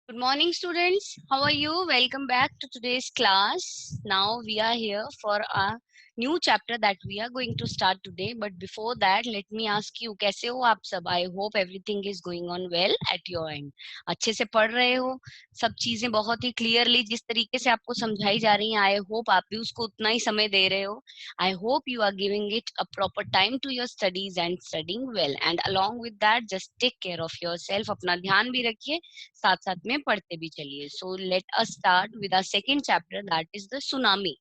Good morning, students. How are you? Welcome back to today's class. Now we are here for a new chapter that we are going to start today. But before that, let me ask you, कैसे हो आप सब? I hope everything is going on well at your end. अच्छे से पढ़ रहे हो? सब चीजें बहुत ही clearly जिस तरीके से आपको समझाई जा रही हैं, I hope आप भी उसको उतना ही समय दे रहे हो. I hope you are giving it a proper time to your studies and studying well. And along with that, just take care of yourself. अपना ध्यान भी रखिए. साथ साथ में पढ़ते भी चलिए. So let us start with our second chapter that is the tsunami.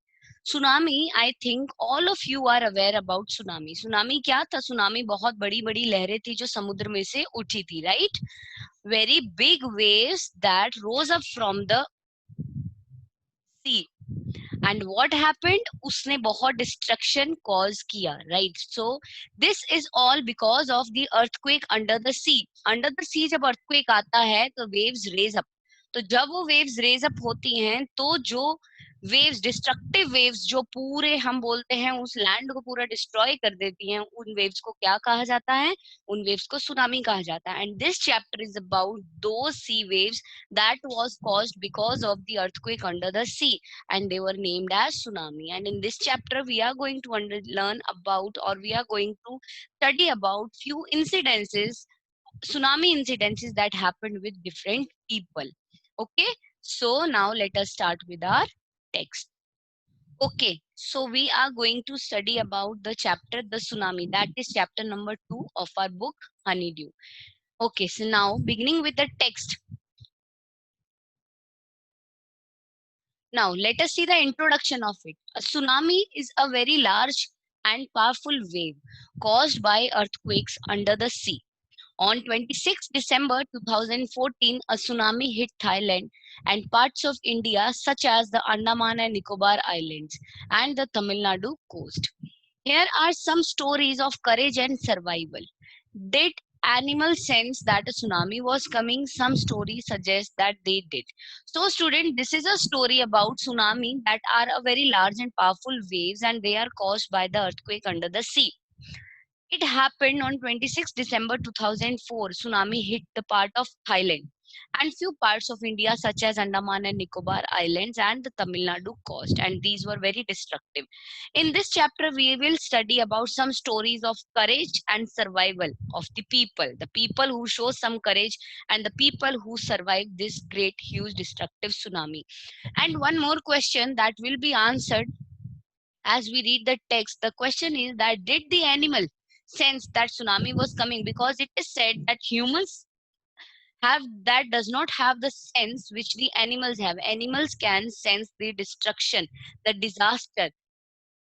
Tsunami, I think all of you are aware about tsunami. Tsunami क्या था? सुनामी बहुत बड़ी बड़ी लहरें थी जो समुद्र में से उठी थी, right? Very big waves that rose up from the sea. And what happened, उसने बहुत डिस्ट्रक्शन कॉज किया, right? So this is all because of the earthquake under the sea. Under the sea जब अर्थक्वेक आता है तो waves raise up. तो जब वो वेव्स रेज अप होती हैं तो जो वेव्स, डिस्ट्रक्टिव वेव्स जो पूरे हम बोलते हैं उस लैंड को पूरा डिस्ट्रॉय कर देती हैं, उन वेव्स को क्या कहा जाता है? उन वेव्स को सुनामी कहा जाता है. And this chapter is about those sea waves that was caused because of the earthquake under the sea, and they were named as tsunami. And in this chapter we are going to learn about, or we are going to study about few incidences, tsunami incidences that happened with different people. Okay, so now let us start with our text. Okay, so we are going to study about the chapter the tsunami, that is chapter number 2 of our book Honeydew. Okay, so now beginning with the text. Now, let us see the introduction of it. A tsunami is a very large and powerful wave caused by earthquakes under the sea. On 26 December 2014, a tsunami hit Thailand and parts of India, such as the Andaman and Nicobar Islands and the Tamil Nadu coast. Here are some stories of courage and survival. Did animals sense that a tsunami was coming? Some stories suggest that they did. So, student, this is a story about tsunami that are a very large and powerful waves, and they are caused by the earthquake under the sea. It happened on 26 December 2004. Tsunami hit the part of Thailand and few parts of India, such as Andaman and Nicobar Islands and the Tamil Nadu coast, and these were very destructive. In this chapter, we will study about some stories of courage and survival of the people who show some courage, and the people who survived this great, huge, destructive tsunami. And one more question that will be answered as we read the text. The question is that did the animal sense that tsunami was coming? Because it is said that humans have that does not have the sense which the animals have. Animals can sense the destruction, the disaster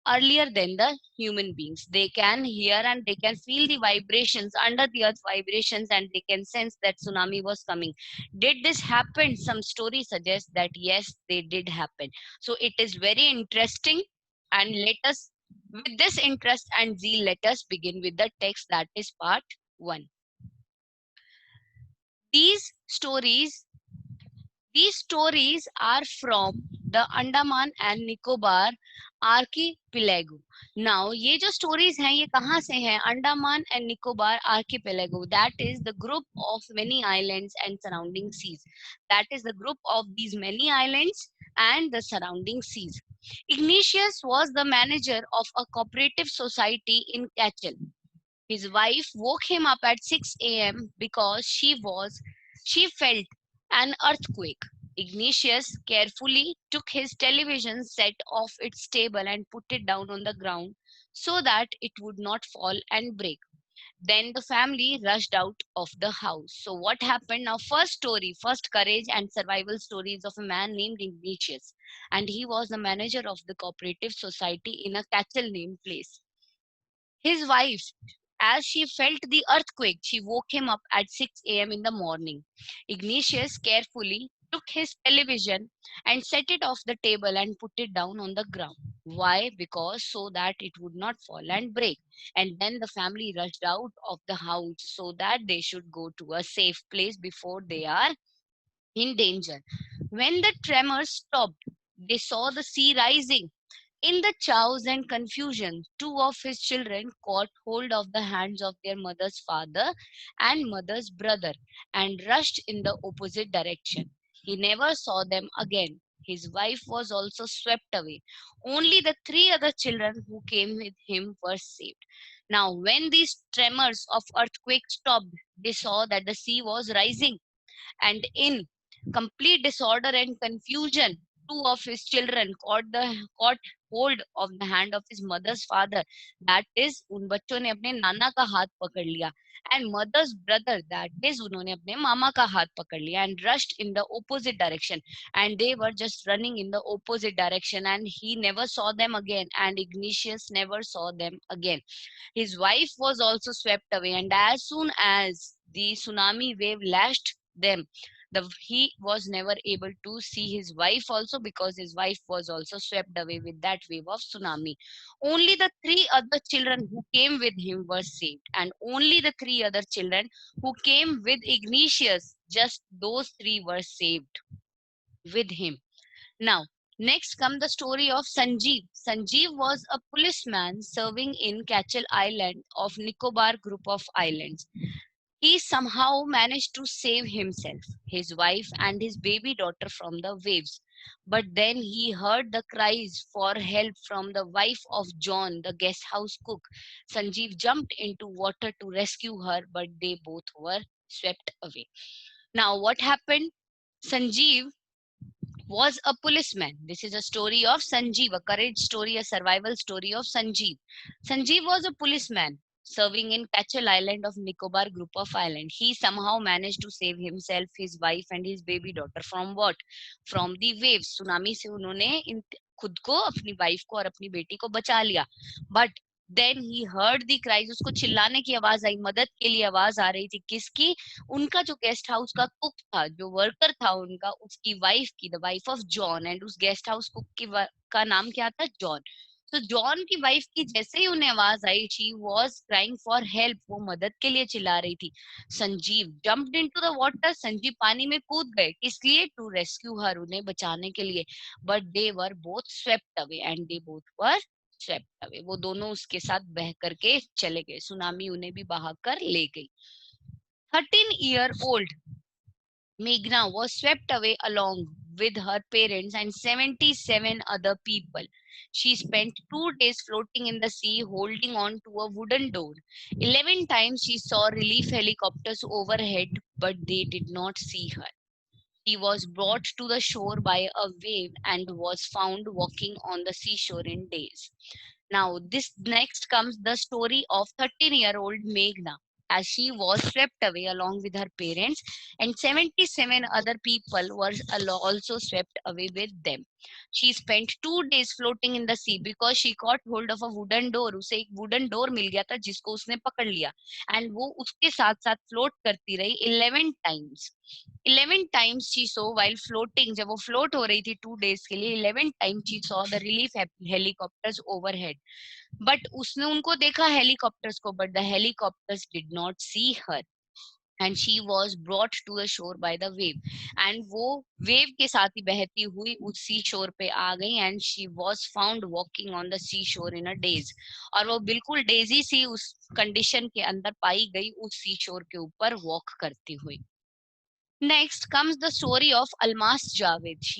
earlier than the human beings. They can hear and they can feel the vibrations under the earth vibrations, and they can sense that tsunami was coming. Did this happen? Some stories suggest that yes, they did happen. So it is very interesting, and let us, with this interest and zeal, let us begin with the text, that is part 1. These stories These stories are from the Andaman and Nicobar archipelago. Now, ये जो stories हैं ये कहाँ से हैं? Andaman and Nicobar archipelago. That is the group of many islands and surrounding seas. That is the group of these many islands and the surrounding seas. Ignatius was the manager of a cooperative society in Kachel. His wife woke him up at 6 a.m. because she felt an earthquake. Ignatius carefully took his television set off its table and put it down on the ground so that it would not fall and break. Then the family rushed out of the house. So, what happened now? First story, first courage and survival stories of a man named Ignatius, and he was the manager of the cooperative society in a cattle named place. His wife, as she felt the earthquake, she woke him up at 6 a.m. in the morning. Ignatius carefully took his television and set it off the table and put it down on the ground. Why? Because so that it would not fall and break. And then the family rushed out of the house so that they should go to a safe place before they are in danger. When the tremors stopped, they saw the sea rising. In the chaos and confusion, two of his children caught hold of the hands of their mother's father and mother's brother and rushed in the opposite direction. He never saw them again. His wife was also swept away. Only the three other children who came with him were saved. Now, when these tremors of earthquake stopped, they saw that the sea was rising, and in complete disorder and confusion, two of his children caught hold of the hand of his mother's father. That is, उन बच्चों ने अपने नाना का हाथ पकड़ लिया. And mother's brother, that is, उन्होंने अपने मामा का हाथ पकड़ लिया, and rushed in the opposite direction. And they were just running in the opposite direction, and he never saw them again, and Ignatius never saw them again. His wife was also swept away, and as soon as the tsunami wave lashed them, he was never able to see his wife also, because his wife was also swept away with that wave of tsunami. Only the three other children who came with him were saved, and only the three other children who came with Ignatius, just those three were saved with him. Now, next come the story of Sanjeev. Sanjeev was a policeman serving in Catchal Island of Nicobar group of islands. He somehow managed to save himself, his wife, and his baby daughter from the waves. But then he heard the cries for help from the wife of John, the guest house cook. Sanjeev jumped into water to rescue her, but they both were swept away. Now, what happened? Sanjeev was a policeman. This is a story of Sanjeev, a courage story, a survival story of Sanjeev. Sanjeev was a policeman serving in Catchal Island of Nicobar group of island. He somehow managed to save himself, his wife and his baby daughter from what? From the waves. Tsunami से उन्होंने खुद को, अपनी wife को और अपनी बेटी को बचा लिया. But then he heard the cries. उसको चिल्लाने की आवाज आई, मदद के लिए आवाज आ रही थी. किसकी? उनका जो गेस्ट हाउस का कुक था, जो वर्कर था उनका, उसकी वाइफ की, the wife of John. And उस गेस्ट हाउस कुक की का नाम क्या था? जॉन. तो जॉन की वाइफ की जैसे ही उन्हें आवाज आई, she was crying for help, वो मदद के लिए चिल्ला रही थी. Sanjeev jumped into the water, Sanjeev पानी में कूद गए. किस लिए? टू रेस्क्यू हर, उन्हें बचाने के लिए. But they were both swept away, and they both were swept away. वो दोनों उसके साथ बह करके चले गए. सुनामी उन्हें भी बहा कर ले गई. 13-year-old Meghna was swept away along with her parents and 77 other people. She spent 2 days floating in the sea, holding on to a wooden door. 11 times she saw relief helicopters overhead, but they did not see her. She was brought to the shore by a wave and was found walking on the seashore in days. Now, this next comes the story of 13-year-old Meghna, as she was swept away along with her parents, and 77 other people were also swept away with them. She spent 2 days floating in the sea because she caught hold of a wooden door. उसे एक wooden door मिल गया था जिसको उसने पकड़ लिया, and वो उसके साथ साथ float करती रही 11 times. 11 times she saw while floating, जब वो float हो रही थी 2 days के लिए, 11 times she saw the relief helicopters overhead. But उसने उनको देखा helicopters को, but the helicopters did not see her. And she was brought to the shore by the wave. And वो wave के साथ ही बहती हुई उस sea shore पे आ गई. And she was found walking on the sea shore in a daze. और वो बिल्कुल डेजी सी उस condition के अंदर पाई गई, उस sea shore के ऊपर walk करती हुई. Next comes the story of Almas Javed.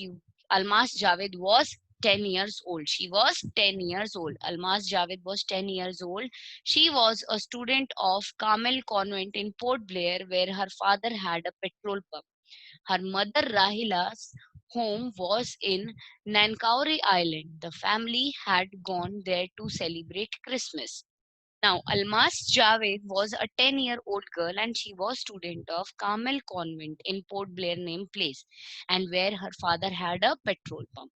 Almas Javed was 10 years old. She was 10 years old. Almas Javed was 10 years old. She was a student of Carmel Convent in Port Blair, where her father had a petrol pump. Her mother Rahila's home was in Nankauri Island. The family had gone there to celebrate Christmas. Now, Almas Javed was a 10-year-old girl, and she was student of Carmel Convent in Port Blair name place, and where her father had a petrol pump.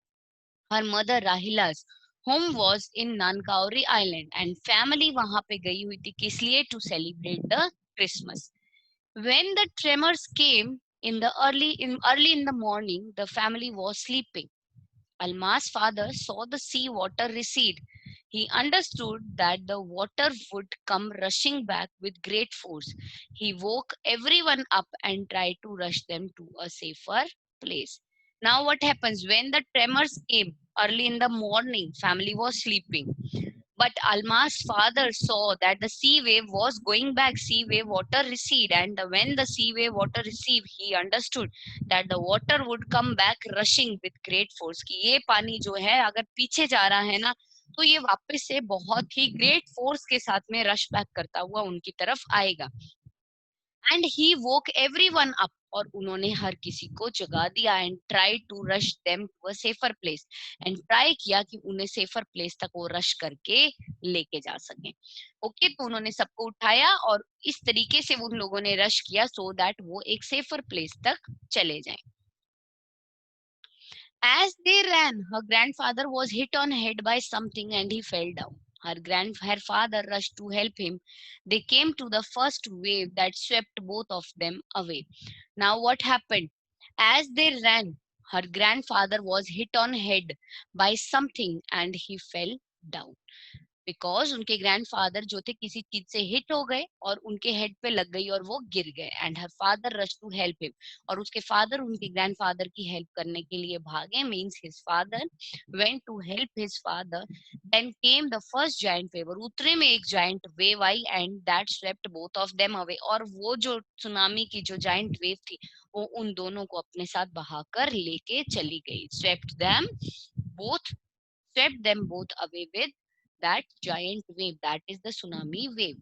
Her mother Rahila's home was in Nankauri Island, and family वहां पे गई हुई थी किस लिए? To celebrate the Christmas. When the tremors came in the early in the morning, the family was sleeping. Alma's father saw the sea water recede. He understood that the water would come rushing back with great force. He woke everyone up and tried to rush them to a safer place. Now, what happens when the tremors came early in the morning? Family was sleeping. But Alma's father saw that the sea wave was going back. Sea wave water recede, and when the sea wave water recede, he understood that the water would come back rushing with great force. कि ये पानी जो है अगर पीछे जा रहा है ना, तो ये वापस से बहुत ही ग्रेट फोर्स के साथ में रश बैक करता हुआ उनकी तरफ आएगा. And he woke everyone up, और उन्होंने हर किसी को जगा दिया. And try to rush them to a safer place, and try किया कि उन्हें सेफर प्लेस तक वो रश करके लेके जा सके. ओके, तो उन्होंने सबको उठाया और इस तरीके से उन लोगों ने रश किया सो दैट वो एक सेफर प्लेस तक चले जाएं. As they ran, her grandfather was hit on head by something and he fell down. Her father rushed to help him. They came to the first wave that swept both of them away. Now what happened? As they ran, her grandfather was hit on head by something and he fell down. Because उनके grandfather जो थे किसी चीज से hit हो गए और उनके हेड पे लग गई और वो गिर गए. And her father rush to help him, और उसके फादर उनके ग्रैंडफादर की हेल्प करने के लिए भागे. Means his father went to help his father. Then came the first giant wave, और उतरे में एक जायंट वेव आई and that swept both of them away. और वो जो सुनामी की जो जायंट वेव थी वो उन दोनों को अपने साथ बहाकर लेके चली गई. Both swept them both away with that giant wave, that is the tsunami wave.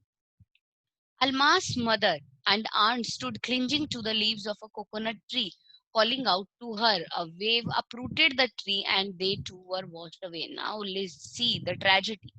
Alma's mother and aunt stood clinging to the leaves of a coconut tree, calling out to her. A wave uprooted the tree and they too were washed away. Now let's see the tragedy.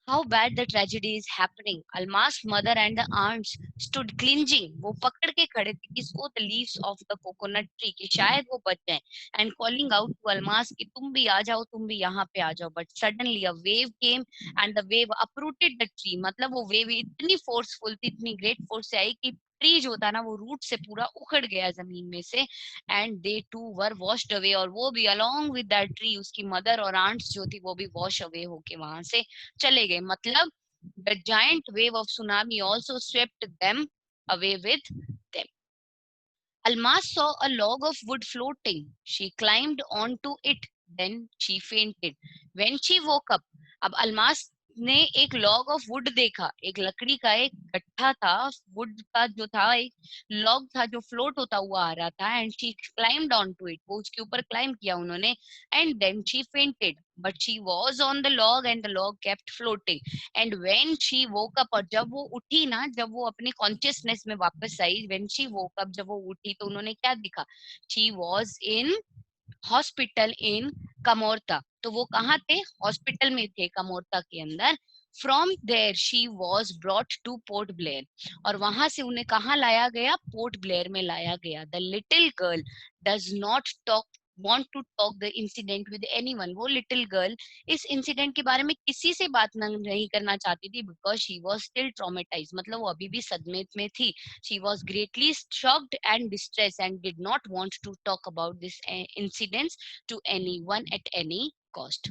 How bad the tragedy is happening. Alma's mother and the aunts stood clinging. वो पकड़ के खड़े थे किसको? The leaves of the coconut tree, कि शायद वो बच जाए. And calling out to Almas कि तुम भी आ जाओ, तुम भी यहाँ पे आ जाओ. But suddenly a wave came and the wave uprooted the tree. मतलब वो wave इतनी forceful थी, इतनी great force से आई कि ट्री जो था ना वो रूट से पूरा उखड़ गया जमीन में से. And they two were washed away, और वो भी अलोंग विद दैट ट्री, उसकी मदर और आंट्स जो थी वो भी वॉश अवे होके वहां से चले गए. मतलब the giant wave of tsunami also swept them away with them. Almas saw a log of wood floating. She climbed onto it. Then she fainted. When she woke up, अब अलमास ने एक log of would देखा. एक लकड़ी का एक गट्ठा था, वुड का जो था, एक लॉग था जो फ्लोट होता हुआ आ रहा था. And she climbed on to it, वो उसके ऊपर क्लाइम किया उन्होंने. And then she fainted, but she was on the log and the log kept floating. And when she woke up, और जब वो उठी ना, जब वो अपनी कॉन्शियसनेस में वापस आई, वेन शी वोक अप, जब वो उठी तो उन्होंने क्या दिखा? She was in hospital in Kamorta. तो वो कहाँ थे? हॉस्पिटल में थे, कमोरता के अंदर. From there she was brought to Port Blair, और वहां से उन्हें कहाँ लाया गया? पोर्ट ब्लेयर में लाया गया. The little girl does not talk want to talk the incident with anyone. वो little girl इस इंसिडेंट के बारे में किसी से बात नहीं करना चाहती थी, because she was still traumatise. मतलब वो अभी भी सदमे में थी. She was greatly shocked and distressed and did not want to talk about this incidents to anyone at any cost.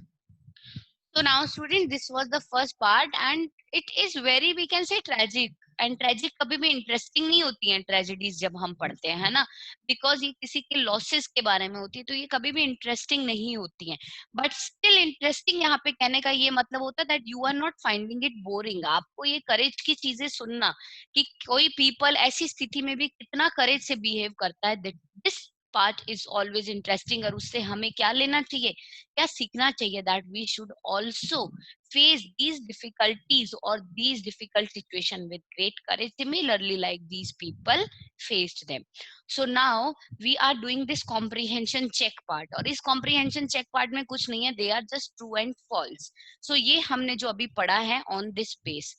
So now student, this was the first part and it is very, we can say, tragic. And tragic कभी भी interesting नहीं होती हैं tragedies जब हम पढ़ते हैं, है ना, बिकॉज ये किसी के लॉसेस के बारे में होती है, तो ये कभी भी इंटरेस्टिंग नहीं होती हैं. बट स्टिल इंटरेस्टिंग यहाँ पे कहने का ये मतलब होता है that you are not finding it boring. आपको ये करेज की चीजें सुनना कि कोई पीपल ऐसी स्थिति में भी कितना करेज से बिहेव करता है, this part is always interesting. और उससे हमें क्या लेना चाहिए, क्या सीखना चाहिए? That we should also face these difficulties or these difficult situation with great courage, similarly like these people faced them. So now we are doing this comprehension check part, और इस comprehension check part में कुछ नहीं है, they are just true and false. So ये हमने जो अभी पढ़ा है on this base.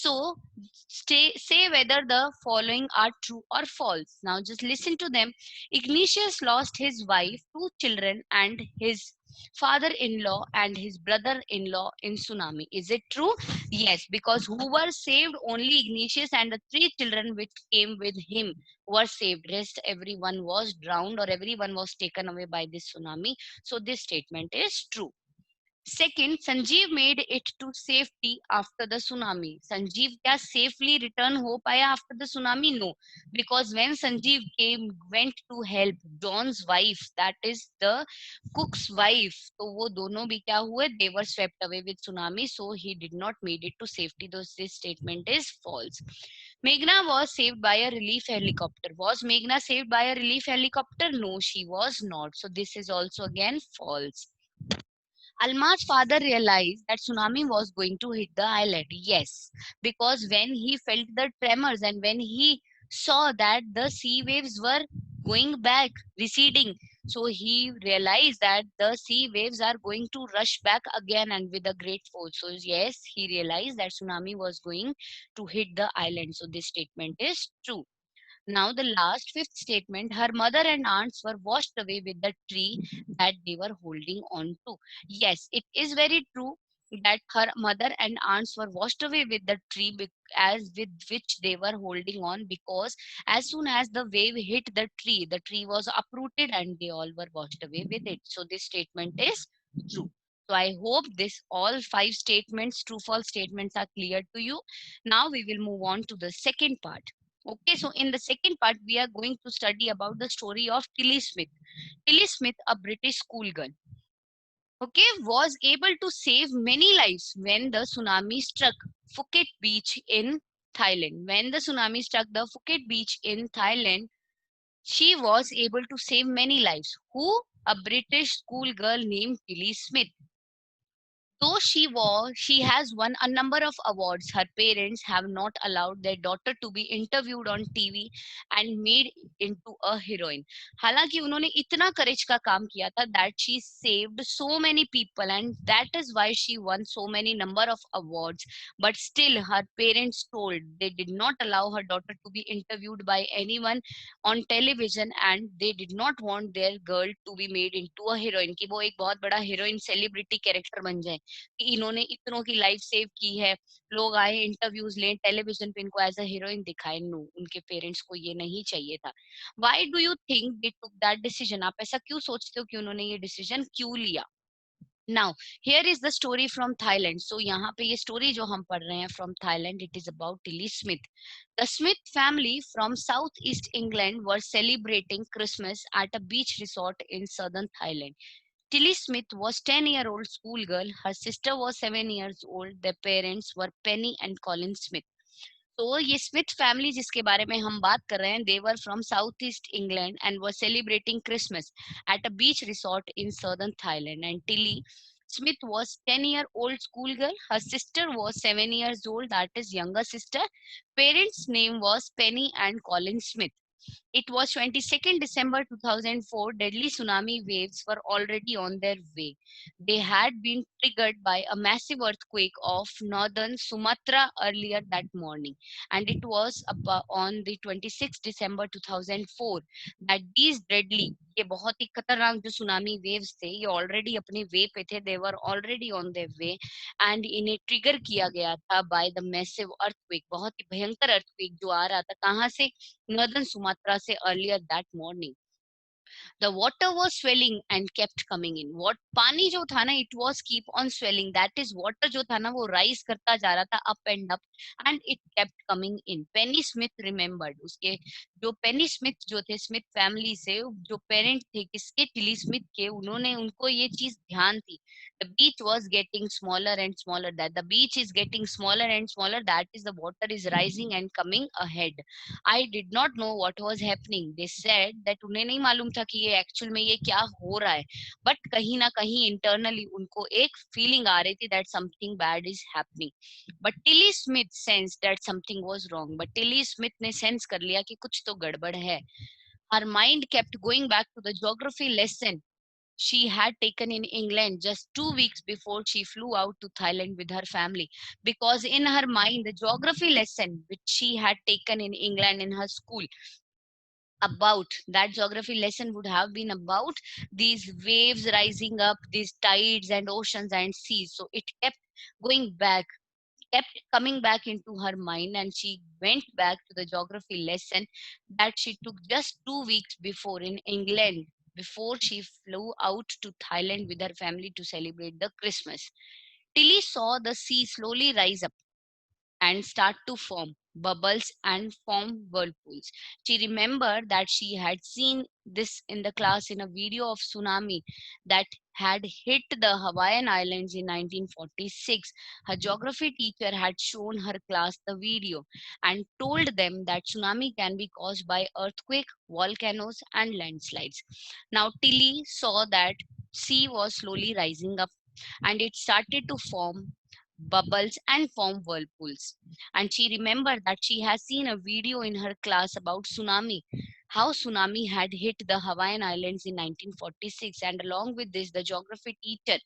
So say whether the following are true or false. Now just listen to them. Ignatius lost his wife, 2 children, and his father-in-law and his brother-in-law in tsunami. Is it true? Yes, because who were saved? Only Ignatius and the 3 children which came with him were saved. Rest everyone was drowned or everyone was taken away by this tsunami. So this statement is true. Second, Sanjeev made it to safety after the tsunami. Sanjeev क्या safely return हो पाया after the tsunami? No, because when Sanjeev went to help John's wife, that is the cook's wife, तो वो दोनों भी क्या हुए? They were swept away with tsunami, so he did not made it to safety. Thus, this statement is false. Meghna was saved by a relief helicopter. Was Meghna saved by a relief helicopter? No, she was not. So this is also again false. Alma's father realized that tsunami was going to hit the island. Yes, because when he felt the tremors and when he saw that the sea waves were going back, receding, so he realized that the sea waves are going to rush back again and with a great force. So yes, he realized that tsunami was going to hit the island. So this statement is true. Now, the last fifth statement, her mother and aunts were washed away with the tree that they were holding on to. Yes, it is very true that her mother and aunts were washed away with the tree as with which they were holding on, because as soon as the wave hit the tree was uprooted and they all were washed away with it. So this statement is true. So I hope this all five statements, true false statements, are clear to you. Now we will move on to the second part. Okay, so in the second part, we are going to study about the story of Tilly Smith. Tilly Smith, a British schoolgirl, okay, was able to save many lives when the tsunami struck Phuket beach in Thailand. When the tsunami struck the Phuket beach in Thailand, she was able to save many lives. Who? A British schoolgirl named Tilly Smith. Though she has won a number of awards, her parents have not allowed their daughter to be interviewed on TV and made into a heroine. हालांकि उन्होंने इतना करेज का काम किया था that she saved so many people and that is why she won so many number of awards. But still, her parents told they did not allow her daughter to be interviewed by anyone on television and they did not want their girl to be made into a heroine कि वो एक बहुत बड़ा heroine celebrity character बन जाए कि इन्होंने इतनों की लाइफ सेव की है, लोग आए इंटरव्यूज लें टेलीविजन पे इनको एज अ हीरोइन दिखाए. नो, उनके पेरेंट्स को ये नहीं चाहिए था. Why do you think they took that decision? आप ऐसा क्यों सोचते हो कि उन्होंने ये डिसीजन क्यों लिया? Now here is the story from Thailand. सो यहाँ पे ये स्टोरी जो हम पढ़ रहे हैं from Thailand, it is about Tilly Smith. The Smith family from southeast England were celebrating Christmas at a beach resort in southern Thailand. Tilly Smith was 10-year-old schoolgirl. Her sister was 7 years old. Their parents were Penny and Colin Smith. तो ये Smith family जिसके बारे में हम बात कर रहे हैं, they were from southeast England and were celebrating Christmas at a beach resort in southern Thailand. And Tilly Smith was 10-year-old schoolgirl. Her sister was 7 years old, that is younger sister. Parents' name was Penny and Colin Smith. It was 22nd December 2004. Deadly tsunami waves were already on their way. They had been triggered by a massive earthquake of northern Sumatra earlier that morning. And it was on the 26th December 2004 that these deadly, ये बहुत ही खतरनाक जो tsunami waves थे, ये already अपने वे पे थे. They were already on their way and इन्हें ट्रिगर किया गया था by the massive earthquake. बहुत ही भयंकर अर्थक्वेक जो आ रहा था कहाँ से? northern Sumatra से earlier that morning. The water was swelling and kept coming in. What पानी जो था ना, it was keep on swelling. That is water जो था ना वो rise करता जा रहा था up and up and it kept coming in. Penny Smith remembered. उसके जो पेनी स्मिथ जो थे स्मिथ फैमिली से जो पेरेंट थे किसके? टिली स्मिथ के, उन्होंने उनको ये चीज ध्यान थी. The beach was getting smaller and smaller. That the beach is getting smaller and smaller. That is the water is rising and coming ahead. I did not know what was happening. They said that उन्हें नहीं मालूम था कि ये actual में ये क्या हो रहा है. बट कहीं ना कहीं इंटरनली उनको एक फीलिंग आ रही थी that something bad is happening. But Tilly Smith sensed that something was wrong. But Tilly Smith ने सेंस कर लिया कि कुछ तो गड़बड़ है. Her mind kept going back to the geography lesson she had taken in England just 2 weeks before she flew out to Thailand with her family. Because in her mind, the geography lesson which she had taken in England in her school, about that geography lesson would have been about these waves rising up, these tides and oceans and seas. So it kept going back, kept coming back into her mind, and she went back to the geography lesson that she took just 2 weeks before in England. before she flew out to Thailand with her family to celebrate the Christmas. Tilly saw the sea slowly rise up and start to form bubbles and form whirlpools. She remembered that she had seen this in the class in a video of tsunami that had hit the Hawaiian Islands in 1946. Her geography teacher had shown her class the video and told them that tsunami can be caused by earthquake, volcanoes, and landslides. Now Tilly saw that sea was slowly rising up and it started to form bubbles and form whirlpools. And she remembered that she has seen a video in her class about tsunami, how tsunami had hit the Hawaiian Islands in 1946. And along with this, the geography teacher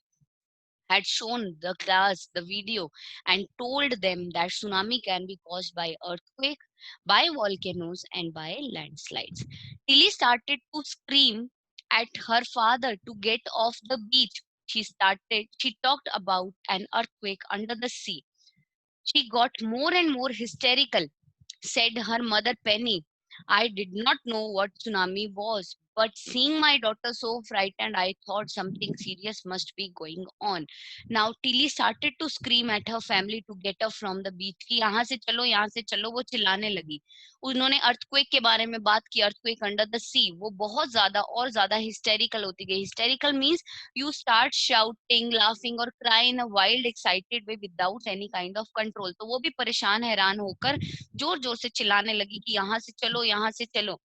had shown the class the video and told them that tsunami can be caused by earthquake, by volcanoes, and by landslides. Tilly started to scream at her father to get off the beach. She talked about an earthquake under the sea. She got more and more hysterical, said her mother Penny. I did not know what tsunami was, but seeing my daughter so frightened, I thought something serious must be going on. Now Tilly started to scream at her family to get her from the beach कि यहाँ से चलो, यहाँ से चलो, वो चिल्लाने लगी. उन्होंने अर्थक्वेक के बारे में बात की, अर्थक्वेक अंडर द सी. वो बहुत ज्यादा और ज्यादा हिस्टेरिकल होती गई. Hysterical means you start shouting, laughing or cry in a wild, excited way without any kind of control. तो वो भी परेशान हैरान होकर जोर जोर से चिल्लाने लगी कि यहाँ से चलो, यहाँ से चलो.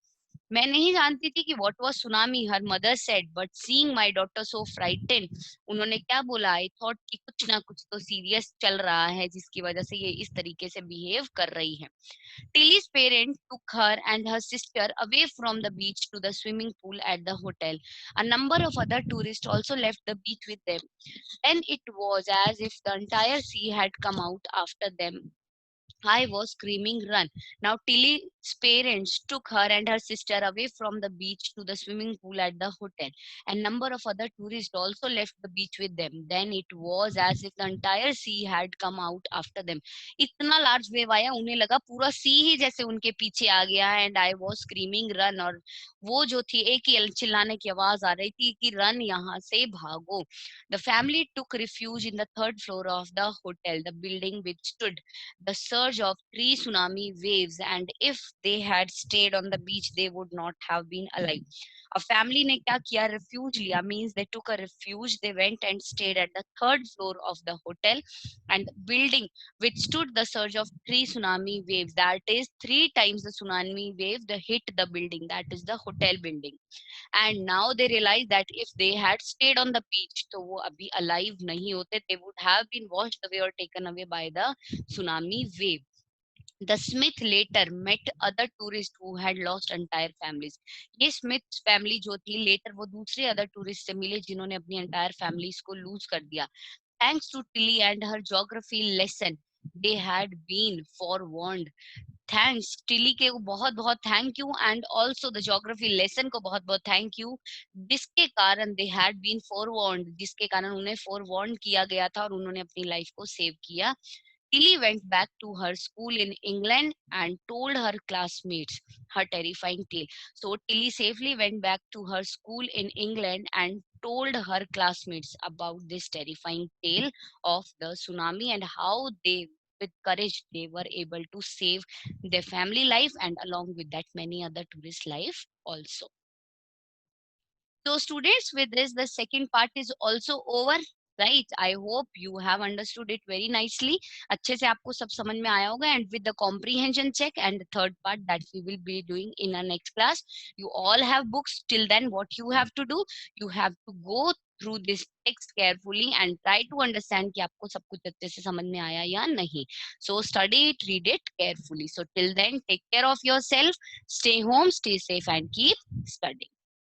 मैं नहीं जानती थी कि what was tsunami, her mother said, but seeing my daughter so frightened, उन्होंने क्या बोला, I thought कि कुछ ना कुछ तो सीरियस चल रहा है जिसकी वजह से ये इस तरीके से बिहेव कर रही है. Tilly's parents took her and her sister away from the beach to the swimming pool at the hotel. A number of other tourists also left the beach with them. Then it was as if the entire sea had come out after them. I was screaming, run. Now, Tilly's parents took her and her sister away from the beach to the swimming pool at the hotel. A number of other tourists also left the beach with them. Then it was as if the entire sea had come out after them. इतना large wave आया, उन्हें लगा पूरा सी ही जैसे उनके पीछे आ गया. And I was screaming run, और वो जो थी एक ही चिल्लाने की आवाज आ रही थी कि रन, यहाँ से भागो. The family took refuge in the third floor of the hotel, the building which stood the surge of three tsunami waves, and if they had stayed on the beach they would not have been alive. A family ने क्या किया, refuge लिया, means they took a refuge. They went and stayed at the third floor of the hotel and the building which stood the surge of three tsunami waves, that is three times the tsunami wave that hit the building, that is the hotel building. And now they realize that if they had stayed on the beach तो वो अभी alive नहीं होते, they would have been washed away or taken away by the tsunami wave. The Smith later met other tourists who had lost entire families. ये Smith family जो थी later वो दूसरे other tourists से मिले जिन्होंने अपनी entire families को lose कर दिया. Thanks to Tilly and her geography lesson, they had been forewarned. Thanks Tilly के को बहुत बहुत thank you, and also the geography lesson को बहुत बहुत थैंक यू, जिसके कारण दे हैड बीन फोरवार्न्ड, जिसके कारण उन्हें फोरवार्न किया गया था और उन्होंने अपनी लाइफ को सेव किया. Tilly went back to her school in England and told her classmates her terrifying tale. So Tilly safely went back to her school in England and told her classmates about this terrifying tale of the tsunami and how they, with courage, they were able to save their family life and along with that many other tourist life also. So students, with this, the second part is also over. Right, I hope you have understood it very nicely. अच्छे से आपको सब समझ में आया होगा. And with the comprehension check and the third part that we will be doing in our next class, you all have books. Till then, what you have to do, you have to go through this text carefully and try to understand कि आपको सब कुछ अच्छे से समझ में आया या नहीं. So study it, read it carefully. So till then, take care of yourself, stay home, stay safe, and keep studying.